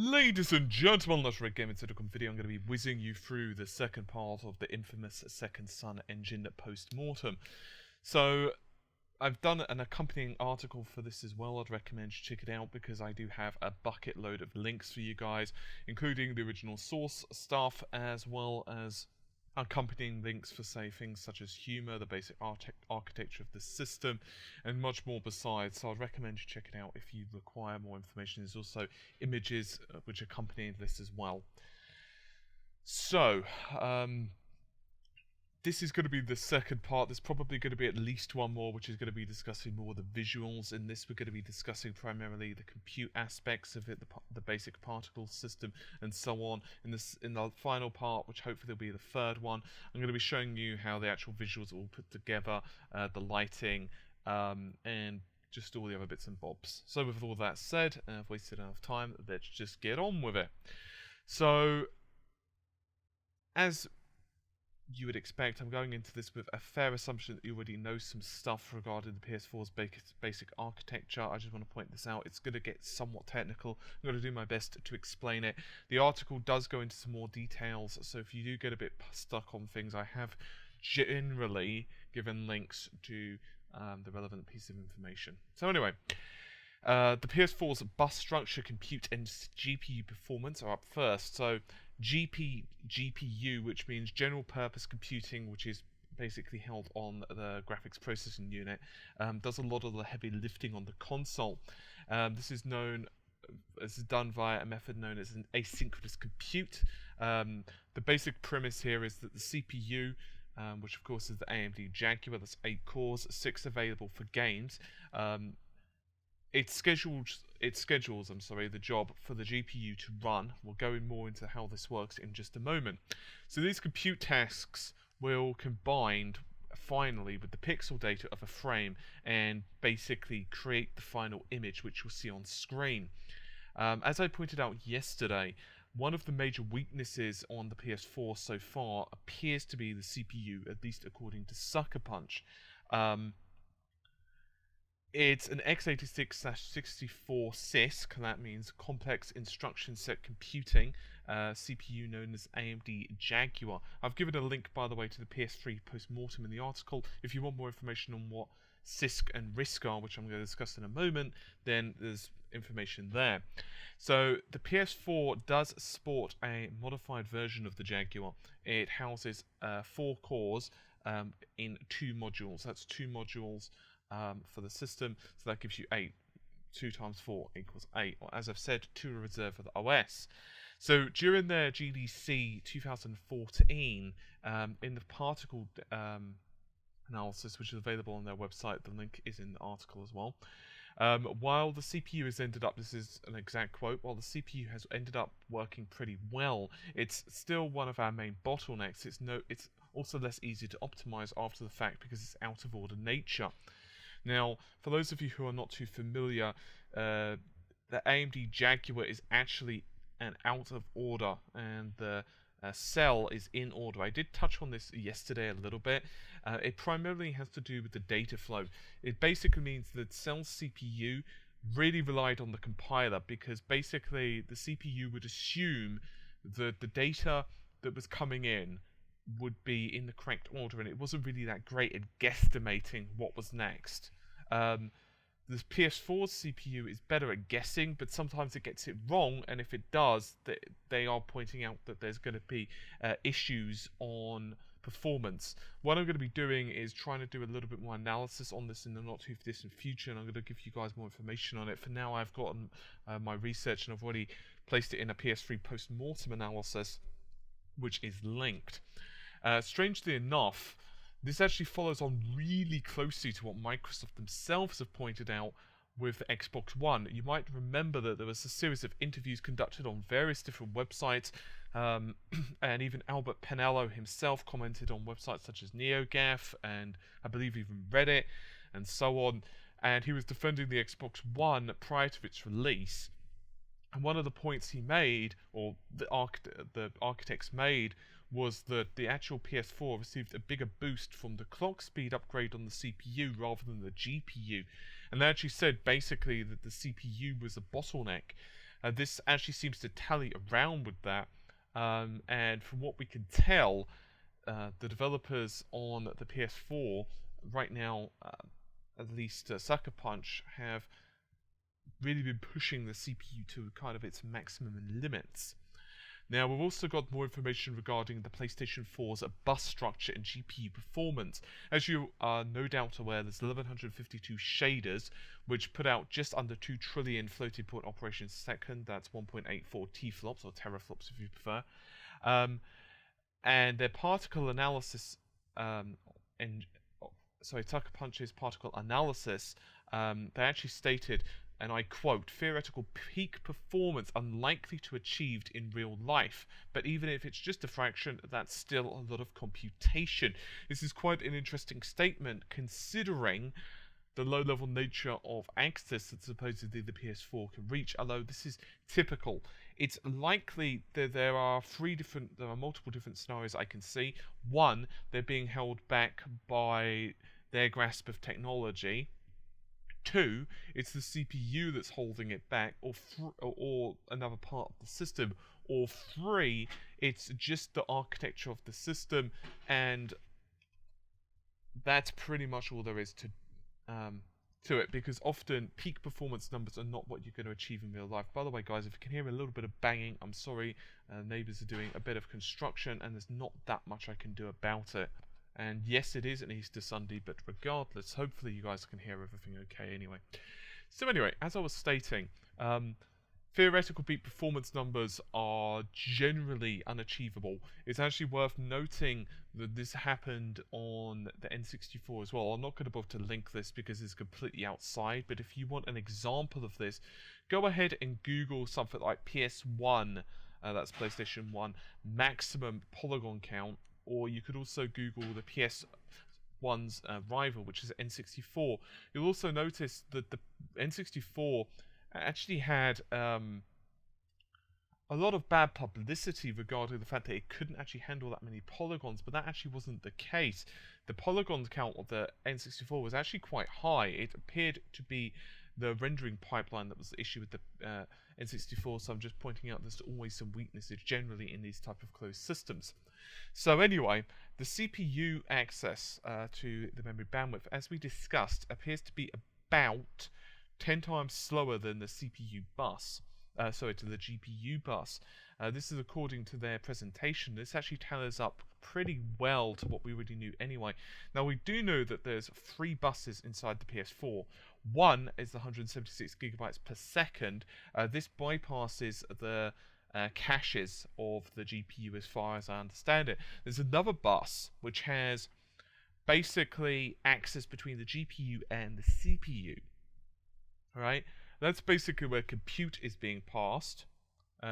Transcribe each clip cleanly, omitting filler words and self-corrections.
Ladies and gentlemen, let's Red Gaming video. I'm going to be whizzing you through the second part of the infamous Second Son engine Post-Mortem. So, I've done an accompanying article for this as well. I'd recommend you check it out because I do have a bucket load of links for you guys, including the original source stuff as well as accompanying links for, say, things such as humor, the basic architecture of the system, and much more besides. So I'd recommend you check it out if you require more information. There's also images which accompany this as well. So, this is going to be the second part. There's probably going to be at least one more, which is going to be discussing more of the visuals. In this, we're going to be discussing primarily the compute aspects of it, the basic particle system, and so on. In the final part, which hopefully will be the third one, I'm going to be showing you how the actual visuals are all put together, the lighting, and just all the other bits and bobs. So with all that said, I've wasted enough time, let's just get on with it. So, as you would expect, I'm going into this with a fair assumption that you already know some stuff regarding the PS4's basic architecture. I just want to point this out. It's going to get somewhat technical. I'm going to do my best to explain it. The article does go into some more details, so if you do get a bit stuck on things, I have generally given links to the relevant piece of information. So anyway, the PS4's bus structure, compute, and GPU performance are up first. So Gpgpu, which means general purpose computing, which is basically held on the graphics processing unit, does a lot of the heavy lifting on the console. This is done via a method known as an asynchronous compute. The basic premise here is that the CPU, which of course is the AMD Jaguar, that's 8 cores, 6 available for games. It schedules the job for the GPU to run. We'll go in more into how this works in just a moment. So these compute tasks will combine finally with the pixel data of a frame and basically create the final image which you'll see on screen. As I pointed out yesterday, one of the major weaknesses on the PS4 so far appears to be the CPU, at least according to Sucker Punch. It's an x86/64 CISC, that means Complex Instruction Set Computing, CPU known as AMD Jaguar. I've given a link, by the way, to the PS3 Post-Mortem in the article. If you want more information on what CISC and RISC are, which I'm going to discuss in a moment, then there's information there. So the PS4 does sport a modified version of the Jaguar. It houses 4 cores in 2 modules. That's 2 modules for the system, so that gives you 8. 2 times 4 equals 8, or as I've said, 2 are reserved for the OS. So during their GDC 2014, in the particle analysis, which is available on their website, the link is in the article as well. While the CPU has ended up, this is an exact quote, while the CPU has ended up working pretty well, it's still one of our main bottlenecks. It's also less easy to optimize after the fact because it's out of order nature. Now, for those of you who are not too familiar, the AMD Jaguar is actually an out of order, and the cell is in order. I did touch on this yesterday a little bit. It primarily has to do with the data flow. It basically means that cell's CPU really relied on the compiler, because basically the CPU would assume that the data that was coming in would be in the correct order, and it wasn't really that great at guesstimating what was next. The PS4's CPU is better at guessing, but sometimes it gets it wrong, and if it does, they are pointing out that there's going to be issues on performance. What I'm going to be doing is trying to do a little bit more analysis on this in the not too distant future, and I'm going to give you guys more information on it. For now, I've gotten my research, and I've already placed it in a PS3 Post-Mortem analysis, which is linked. Strangely enough, this actually follows on really closely to what Microsoft themselves have pointed out with the Xbox One. You might remember that there was a series of interviews conducted on various different websites, and even Albert Penello himself commented on websites such as NeoGAF, and I believe even Reddit, and so on, and he was defending the Xbox One prior to its release. And one of the points he made, or the architects made, was that the actual PS4 received a bigger boost from the clock speed upgrade on the CPU rather than the GPU. And they actually said basically that the CPU was a bottleneck. This actually seems to tally around with that, and from what we can tell, the developers on the PS4 right now, at least Sucker Punch, have really been pushing the CPU to kind of its maximum limits. Now, we've also got more information regarding the PlayStation 4's bus structure and GPU performance. As you are no doubt aware, there's 1152 shaders, which put out just under 2 trillion floating point operations a second. That's 1.84 teraflops, or teraflops if you prefer. And their particle analysis, Tucker Punch's particle analysis, they actually stated, and I quote, "theoretical peak performance unlikely to achieved in real life, but even if it's just a fraction, that's still a lot of computation." This is quite an interesting statement, considering the low-level nature of access that supposedly the PS4 can reach, although this is typical. It's likely that there are multiple different scenarios I can see. One, they're being held back by their grasp of technology. Two, it's the CPU that's holding it back, or another part of the system. Or three, it's just the architecture of the system, and that's pretty much all there is to it, because often peak performance numbers are not what you're going to achieve in real life. By the way, guys, if you can hear a little bit of banging, I'm sorry. Neighbors are doing a bit of construction, and there's not that much I can do about it. And yes, it is an Easter Sunday, but regardless, hopefully you guys can hear everything okay anyway. So anyway, as I was stating, theoretical peak performance numbers are generally unachievable. It's actually worth noting that this happened on the N64 as well. I'm not going to bother to link this because it's completely outside, but if you want an example of this, go ahead and Google something like PS1, that's PlayStation 1, maximum polygon count, or you could also Google the PS1's rival, which is N64. You'll also notice that the N64 actually had a lot of bad publicity regarding the fact that it couldn't actually handle that many polygons, but that actually wasn't the case. The polygon count of the N64 was actually quite high. It appeared to be the rendering pipeline that was the issue with the N64, so I'm just pointing out there's always some weaknesses generally in these type of closed systems. So anyway, the CPU access to the memory bandwidth, as we discussed, appears to be about 10 times slower than the CPU bus. To the GPU bus. This is according to their presentation. This actually tallies up pretty well to what we already knew anyway. Now, we do know that there's 3 buses inside the PS4. One is the 176 gigabytes per second. This bypasses the caches of the GPU as far as I understand it. There's another bus which has basically access between the GPU and the CPU. Alright? That's basically where compute is being passed.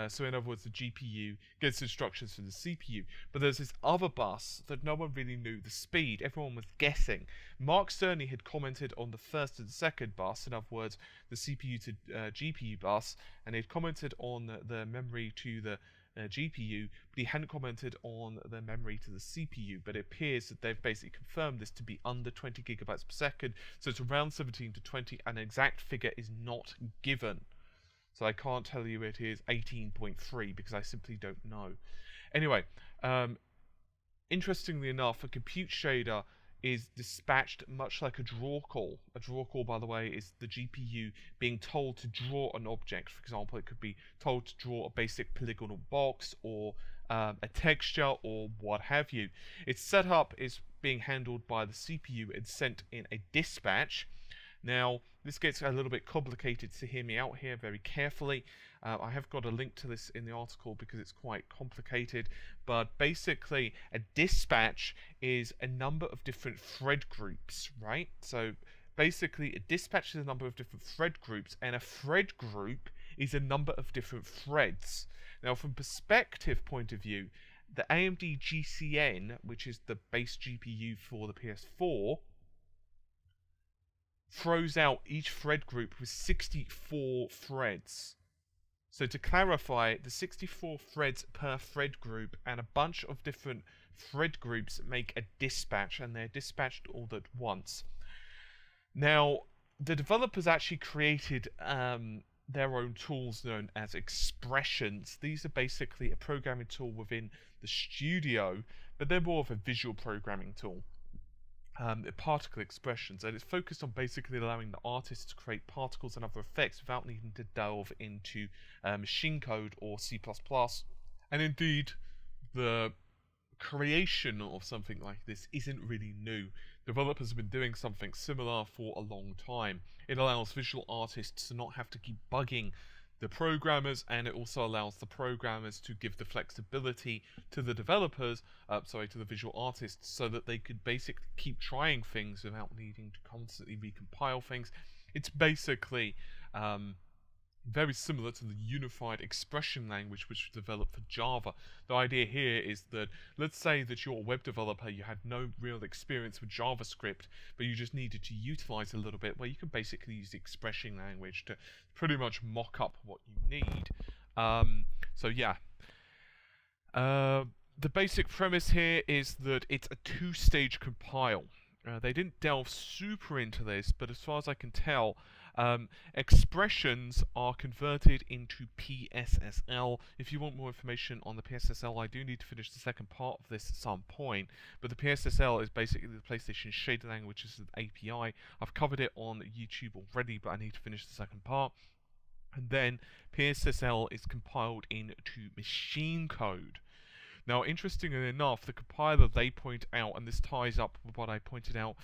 So in other words, the GPU gets instructions from the CPU. But there's this other bus that no one really knew the speed. Everyone was guessing. Mark Cerny had commented on the first and second bus, in other words, the CPU to GPU bus, and he had commented on the memory to the GPU, but he hadn't commented on the memory to the CPU. But it appears that they've basically confirmed this to be under 20 gigabytes per second, so it's around 17 to 20, and an exact figure is not given. So I can't tell you it is 18.3 because I simply don't know. Anyway, interestingly enough, a compute shader is dispatched much like a draw call. A draw call, by the way, is the GPU being told to draw an object. For example, it could be told to draw a basic polygonal box or a texture or what have you. Its setup is being handled by the CPU and sent in a dispatch. Now, this gets a little bit complicated, so hear me out here very carefully. I have got a link to this in the article because it's quite complicated, but basically a dispatch is a number of different thread groups, right? So basically a dispatch is a number of different thread groups, and a thread group is a number of different threads. Now, from perspective point of view, the AMD GCN, which is the base GPU for the PS4, throws out each thread group with 64 threads. So to clarify, the 64 threads per thread group and a bunch of different thread groups make a dispatch, and they're dispatched all at once. Now, the developers actually created their own tools known as expressions. These are basically a programming tool within the studio, but they're more of a visual programming tool. Particle expressions, and it's focused on basically allowing the artist to create particles and other effects without needing to delve into machine code or C++. And indeed, the creation of something like this isn't really new. Developers have been doing something similar for a long time. It allows visual artists to not have to keep bugging the programmers, and it also allows the programmers to give the flexibility to the developers, to the visual artists, so that they could basically keep trying things without needing to constantly recompile things. It's basically very similar to the unified expression language which was developed for Java. The idea here is that, let's say that you're a web developer, you had no real experience with JavaScript, but you just needed to utilize a little bit, where you can basically use the expression language to pretty much mock up what you need. So yeah. The basic premise here is that it's a two-stage compile. They didn't delve super into this, but as far as I can tell, expressions are converted into PSSL. If you want more information on the PSSL, I do need to finish the second part of this at some point. But the PSSL is basically the PlayStation shader language, which is an API. I've covered it on YouTube already, but I need to finish the second part. And then PSSL is compiled into machine code. Now, interestingly enough, the compiler they point out, and this ties up with what I pointed out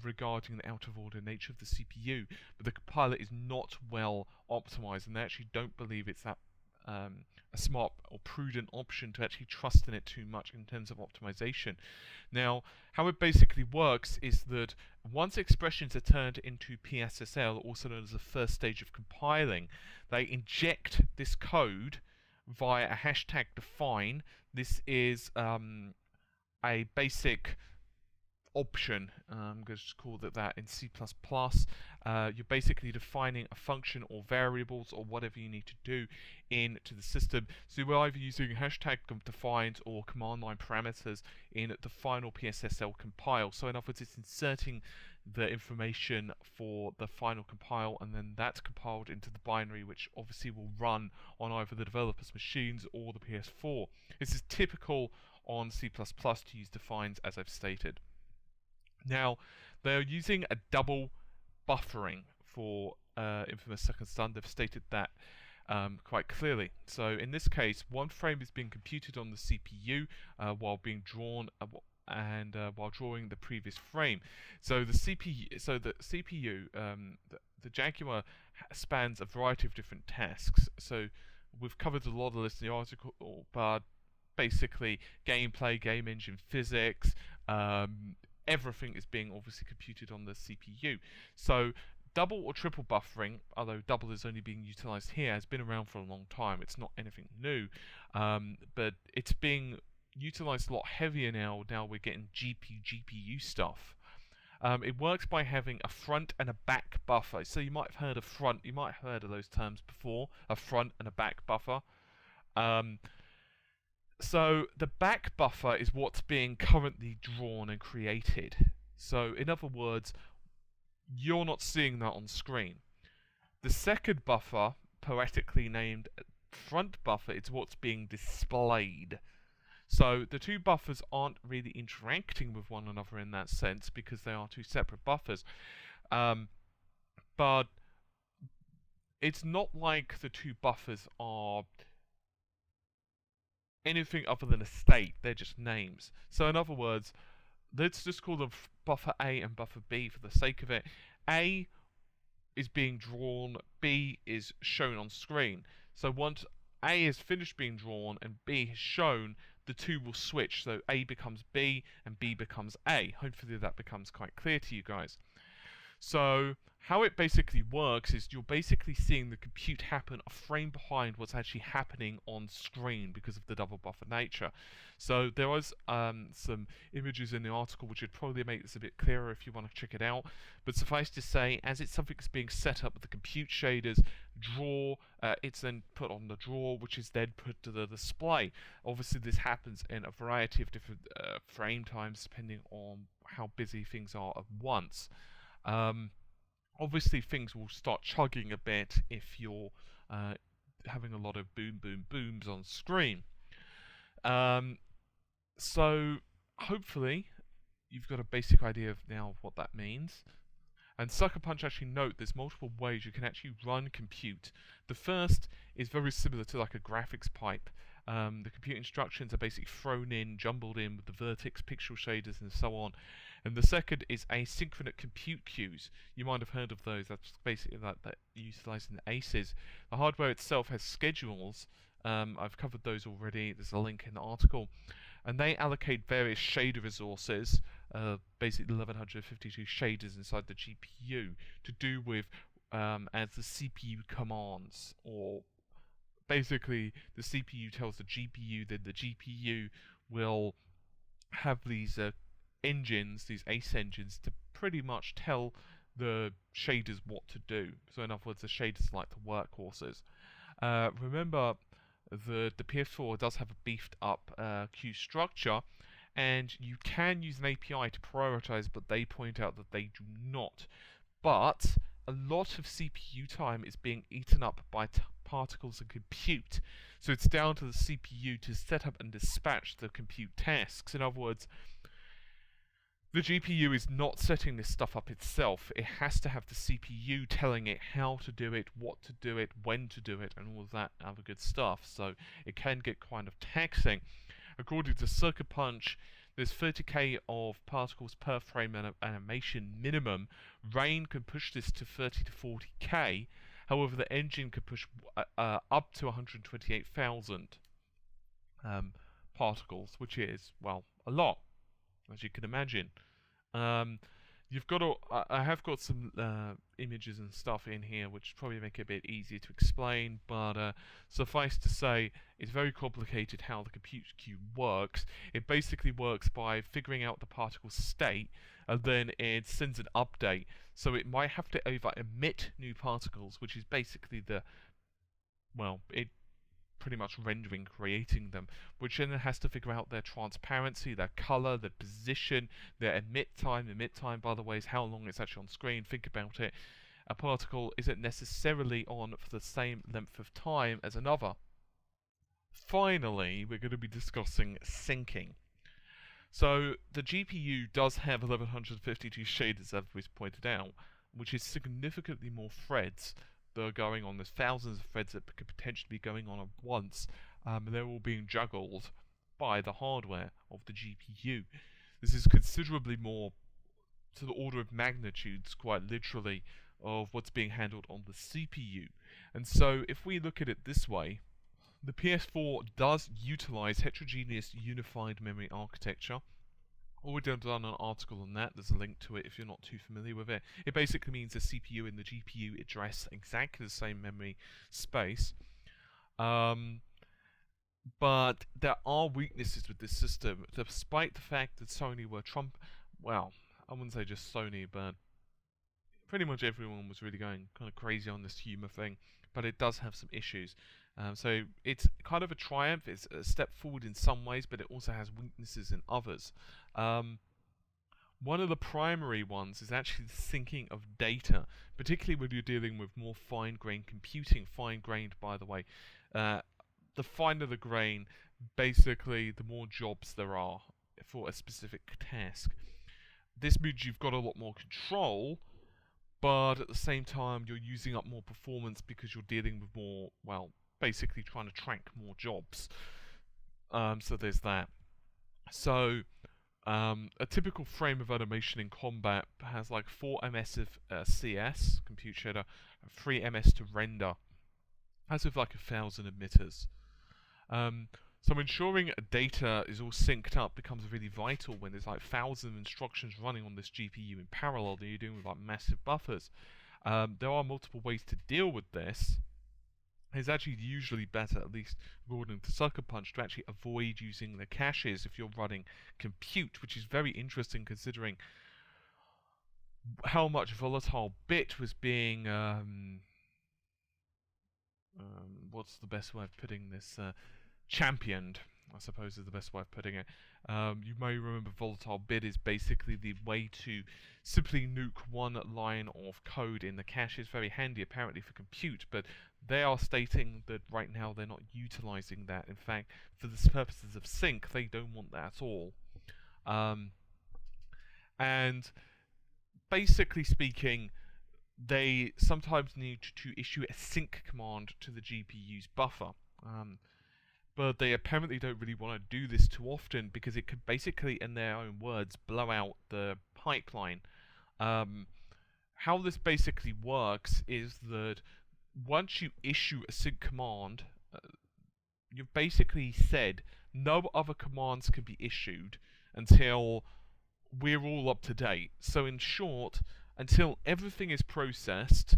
regarding the out-of-order nature of the CPU, but the compiler is not well optimized, and they actually don't believe it's that a smart or prudent option to actually trust in it too much in terms of optimization. Now, how it basically works is that once expressions are turned into PSSL, also known as the first stage of compiling, they inject this code via a hashtag define. This is a basic option. I'm going to call it that in C++. You're basically defining a function or variables or whatever you need to do into the system. So you're either using hashtag defines or command line parameters in the final PSSL compile. So in other words, it's inserting the information for the final compile, and then that's compiled into the binary, which obviously will run on either the developer's machines or the PS4. This is typical on C++ to use defines, as I've stated. Now, they're using a double buffering for infamous second stun. They've stated that quite clearly. So in this case, one frame is being computed on the CPU while being drawn and while drawing the previous frame. So the CPU, the Jaguar spans a variety of different tasks. So we've covered a lot of this in the article, but basically gameplay, game engine, physics, everything is being obviously computed on the CPU. So double or triple buffering, although double is only being utilized here, has been around for a long time. It's not anything new, but it's being utilized a lot heavier now. Now we're getting Gpgpu stuff. It works by having a front and a back buffer. So you might have heard of front, you might have heard of those terms before, a front and a back buffer. So the back buffer is what's being currently drawn and created. So in other words, you're not seeing that on screen. The second buffer, poetically named front buffer, is what's being displayed. So the two buffers aren't really interacting with one another in that sense because they are two separate buffers. But it's not like the two buffers are anything other than a state. They're just names. So in other words, let's just call them buffer A and buffer B for the sake of it. A is being drawn, B is shown on screen. So once A is finished being drawn and B is shown, the two will switch. So A becomes B and B becomes A. Hopefully that becomes quite clear to you guys. So how it basically works is you're basically seeing the compute happen a frame behind what's actually happening on screen because of the double buffer nature. So there was some images in the article which would probably make this a bit clearer if you want to check it out. But suffice to say, as it's something that's being set up with the compute shaders, draw, it's then put on the draw, which is then put to the display. Obviously this happens in a variety of different frame times depending on how busy things are at once. Obviously, things will start chugging a bit if you're having a lot of boom, boom, booms on screen. So hopefully you've got a basic idea of now what that means. And Sucker Punch actually note there's multiple ways you can actually run compute. The first is very similar to like a graphics pipe. The compute instructions are basically thrown in, jumbled in with the vertex, pixel shaders, and so on. And the second is asynchronous compute queues. You might have heard of those. That's basically that utilizing the ACEs. The hardware itself has schedules. I've covered those already. There's a link in the article. And they allocate various shader resources, basically 1152 shaders inside the GPU, to do with as the CPU commands, or basically the CPU tells the GPU that the GPU will have these engines, these ACE engines, to pretty much tell the shaders what to do. So in other words, the shaders are like the workhorses. Remember, the PS4 does have a beefed up queue structure, and you can use an API to prioritize, but they point out that they do not. But a lot of CPU time is being eaten up by particles and compute, so it's down to the CPU to set up and dispatch the compute tasks. In other words, the GPU is not setting this stuff up itself. It has to have the CPU telling it how to do it, what to do it, when to do it, and all of that other good stuff. So it can get kind of taxing. According to Sucker Punch, there's 30k of particles per frame animation minimum. Rain can push this to 30 to 40k. However, the engine can push up to 128,000 particles, which is, well, a lot, as you can imagine. You've got to, I have got some images and stuff in here which probably make it a bit easier to explain, but suffice to say, it's very complicated how the compute queue works. It basically works by figuring out the particle state, and then it sends an update. So it might have to either emit new particles, which is basically it pretty much rendering, creating them, which then has to figure out their transparency, their color, their position, their emit time. Emit time, by the way, is how long it's actually on screen. Think about it. A particle isn't necessarily on for the same length of time as another. Finally, we're going to be discussing syncing. So the GPU does have 1152 shaders, as we've pointed out, which is significantly more threads that are going on. There's thousands of threads that could potentially be going on at once. They're all being juggled by the hardware of the GPU. This is considerably more, to the order of magnitudes, quite literally, of what's being handled on the CPU. And so if we look at it this way, the PS4 does utilize heterogeneous unified memory architecture. Already done an article on that. There's a link to it if you're not too familiar with it. It basically means the CPU and the GPU address exactly the same memory space. But there are weaknesses with this system, despite the fact that Sony were well, I wouldn't say just Sony, but pretty much everyone was really going kind of crazy on this humor thing. But it does have some issues. So it's kind of a triumph. It's a step forward in some ways, but it also has weaknesses in others. One of the primary ones is actually the syncing of data, particularly when you're dealing with more fine-grained computing. Fine-grained, by the way. The finer the grain, basically, the more jobs there are for a specific task. This means you've got a lot more control, but at the same time, you're using up more performance because you're dealing with more, well, basically trying to track more jobs. So there's that. So a typical frame of animation in combat has like 4 ms of CS, compute shader, 3 ms to render, as with like 1,000 emitters. So ensuring data is all synced up becomes really vital when there's like thousands of instructions running on this GPU in parallel that you're doing with like massive buffers. There are multiple ways to deal with this. It's actually usually better, at least according to Sucker Punch, to actually avoid using the caches if you're running compute, which is very interesting considering how much volatile bit was being what's the best way of putting this, championed I suppose is the best way of putting it. You may remember volatile bit is basically the way to simply nuke one line of code in the cache. It's very handy apparently for compute, but they are stating that right now they're not utilizing that. In fact, for the purposes of sync, they don't want that at all. And basically speaking, they sometimes need to issue a sync command to the GPU's buffer. But they apparently don't really want to do this too often because it could basically, in their own words, blow out the pipeline. How this basically works is that once you issue a sync command, you've basically said no other commands can be issued until we're all up to date. So in short, until everything is processed,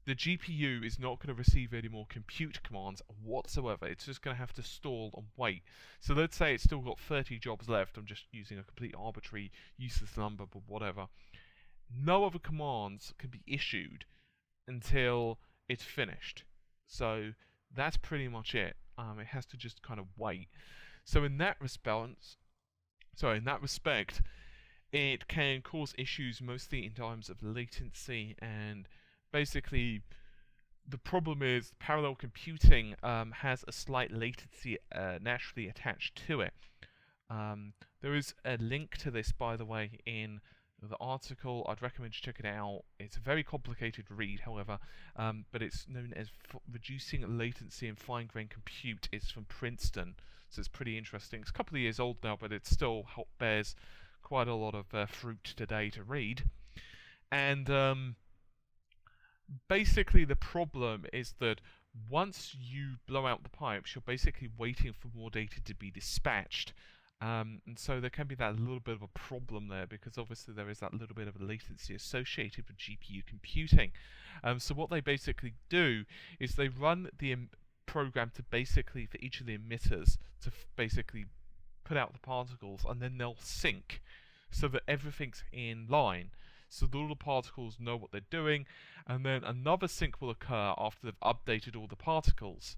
the GPU is not going to receive any more compute commands whatsoever. It's just going to have to stall and wait. So let's say it's still got 30 jobs left. I'm just using a complete arbitrary, useless number, but whatever. No other commands can be issued until it's finished. So that's pretty much it. It has to just kind of wait. So in that respect, it can cause issues mostly in terms of latency, and basically the problem is parallel computing has a slight latency naturally attached to it. There is a link to this, by the way, in the article. I'd recommend you check it out. It's a very complicated read, however, but it's known as Reducing Latency in Fine-Grained Compute. It's from Princeton, so it's pretty interesting. It's a couple of years old now, but it still bears quite a lot of fruit today to read. And basically the problem is that once you blow out the pipes, you're basically waiting for more data to be dispatched. And so there can be that little bit of a problem there, because obviously there is that little bit of latency associated with GPU computing. So what they basically do is they run the program to basically, for each of the emitters, to basically put out the particles, and then they'll sync so that everything's in line. So that all the particles know what they're doing, and then another sync will occur after they've updated all the particles.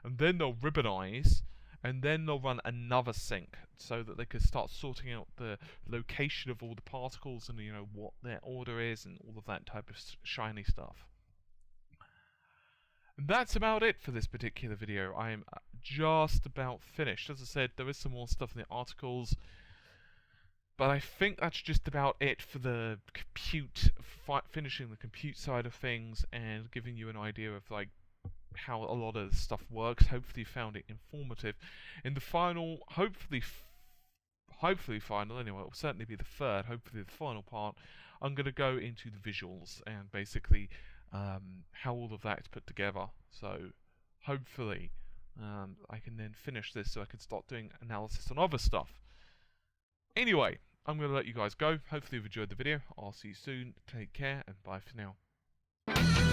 And then they'll ribbonize, and then they'll run another sync so that they can start sorting out the location of all the particles and, you know, what their order is and all of that type of shiny stuff. And that's about it for this particular video. I am just about finished. As I said, there is some more stuff in the articles, but I think that's just about it for the compute, finishing the compute side of things and giving you an idea of like how a lot of the stuff works. Hopefully you found it informative. In the final, hopefully final, anyway, it will certainly be the third, hopefully the final part, I'm going to go into the visuals and basically how all of that is put together. So hopefully I can then finish this so I can start doing analysis on other stuff. Anyway, I'm going to let you guys go. Hopefully you've enjoyed the video. I'll see you soon. Take care, and bye for now.